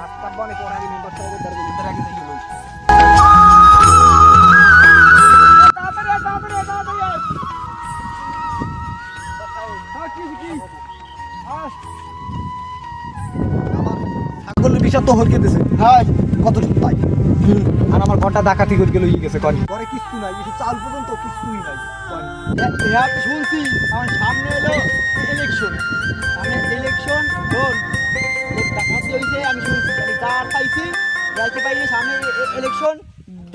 আজকাল বনে পড়া গেলে মেম্বার সাহেবের দ্বারা ভিতরে আগে থেকে লই ছাগলের বিষাক্ত হলকে দিছে হ্যাঁ কতটুকু পাই আর আমার ঘরটা ডাকাতি করে গেল গেছে কন ঘরে কিছু নাই এই চাল পর্যন্ত কিছুই নাই হ্যাঁ শুনছি আমার সামনে এলো ইলেকশন আমি ইলেকশন শোন ডাকাতি হইছে আমি শুনছি আমি তার পাইছি যাইতে পাইনি সামনে ইলেকশন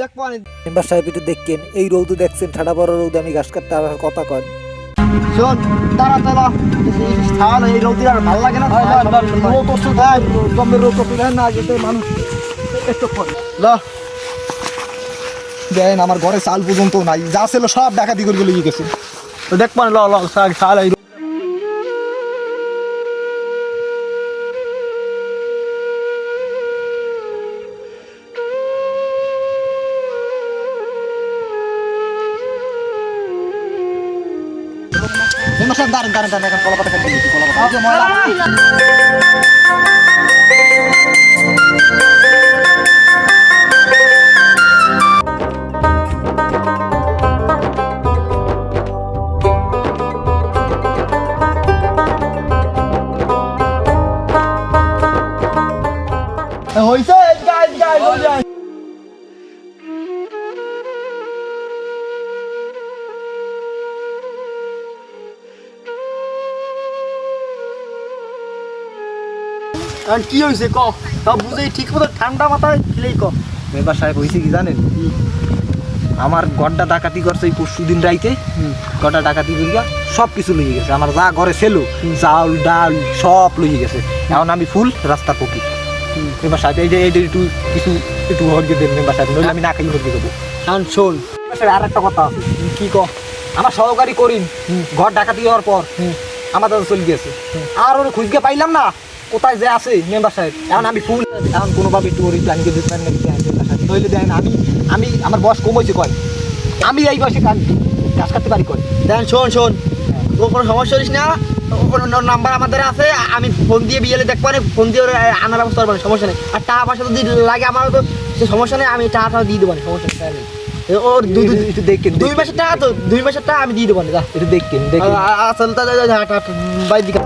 দেখবো মেম্বার সাহেব একটু দেখেন এই রৌদ দেখছেন ঠাডা বড় রৌদ আমি ঘাস কাটতে আর কথা কন শোন তাড়াতাড়ি তাহলে এই রৌদ আর ভালো লাগে না রোদ তো দেয় দমের রোদ তো দেয় না যেতে মানুষ একটু পরে দেন আমার ঘরে চাল পর্যন্ত নাই যা ছিল সব ডাকাতি করে গেলে গেছে তো দেখ মানে ল চাল এই দাঁড়ান কলা পাতা খাইতে দিচ্ছি কলা পাতা ময়লা হইছে গাইজ আর কি হইছে ক সব বুঝে ঠিক মতো ঠান্ডা মাথায় খেলেই ক মেম্বার সাহেব হয়েছে কি জানেন আমার গড়টা ডাকাতি করছে এই পরশু দিন রাইতে গড়টা ডাকাতি করিয়া সব কিছু লইয়ে গেছে আমার যা ঘরে ছিল চাউল ডাল সব লইয়ে গেছে এখন আমি ফুল রাস্তা পকি মেম্বার সাহেব এই যে একটু কিছু একটু হরগে দেন মেম্বার সাহেব নইলে আমি না খাই হরগে দেবো কারণ শোন আর একটা কথা আছে কি ক আমার সহকারী করিম ঘর ডাকাতি হওয়ার পর আমার দাদা চলে গেছে আর ওর খুঁজকে পাইলাম না কোথায় যে আছে মেম্বার সাহেব এখন আমি ফুল এখন কোনোভাবে একটু ওর প্ল্যান করে দিতে পারেন মেম্বার সাহেব নইলে দেন আমি আমার বয়স কম হয়েছে কয় আমি এই বয়সে কাজ করতে পারি কয় দেন শোন ও কোনো সমস্যা হইস না ওর নাম্বার আমাদের আছে আমি ফোন দিয়ে বিয়েলে দেখবো ফোন দিয়ে আনার ব্যবস্থা করবো সমস্যা নেই আর টাকা পয়সা যদি লাগে আমারও তো সমস্যা নেই আমি টাকাটা দিয়ে দেবো সমস্যা নেই ওর একটু দেখেন 2 মাসের টাকা তো 2 মাসের টাকা আমি দিয়ে দেবো একটু দেখেন আসল বাইর দিকে